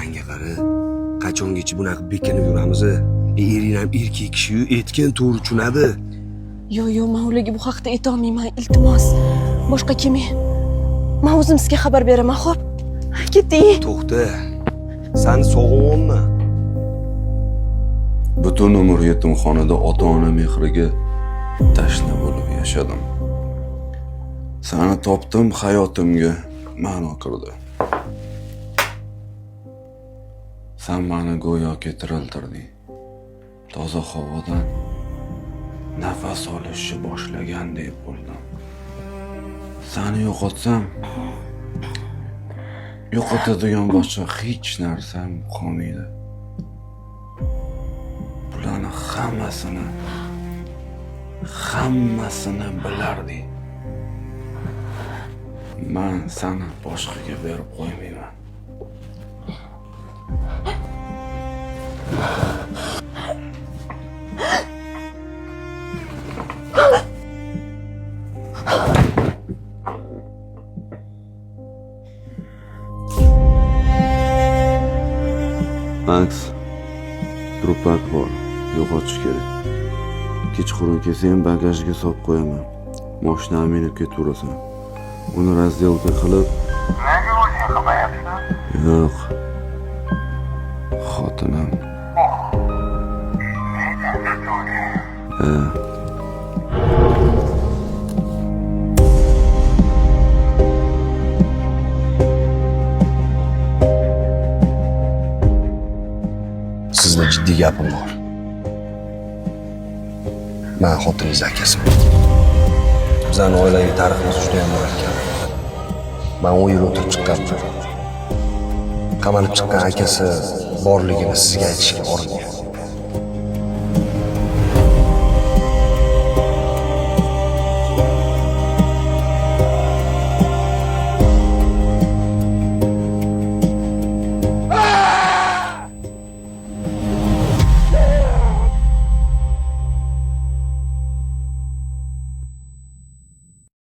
Manga qara. Qachongacha bunaqa bekinib yuramiz? Ering ham erkak kishi-yu, etgan to'g'ri tushunadi. Yo'q, men ularga bu haqda ayta olmayman, iltimos. Boshqa kelmang. Men o'zim sizga xabar beraman, xo'p? Keting. To'xta. Seni sog'inmayman. Butun umr yetimxonada ota-ona mehriga tashna bo'lib yashadim. Seni topdim, hayotimga ma'no kirdi. Sen meni go'yoki tiriltirding. Toza havodan nafas olishni boshlagandek bo'ldim. Seni yo'qotsam, yo'qotadigan boshqa hech narsam qolmaydi. Bularni hammasini bilarding. Men seni boshqaga berib qo'ymayman. Max, trupak bor, yo'qotish kerak. Kechqurun kelsa ham bagajga solib qo'yaman. Mashinani minib ketaverasan. Uni razdelka qilib... Nega o'zing qilmayapsan? Yo'q. Xotinim. Sizda jiddiy gapim bor. Men xotiningiz akasiman. Bizning oilaviy tariximiz juda ham murakkab. Men 10 yil o'tib chiqqanman. Qamalib chiqqan akasi borligini sizga aytishga orinmayapman.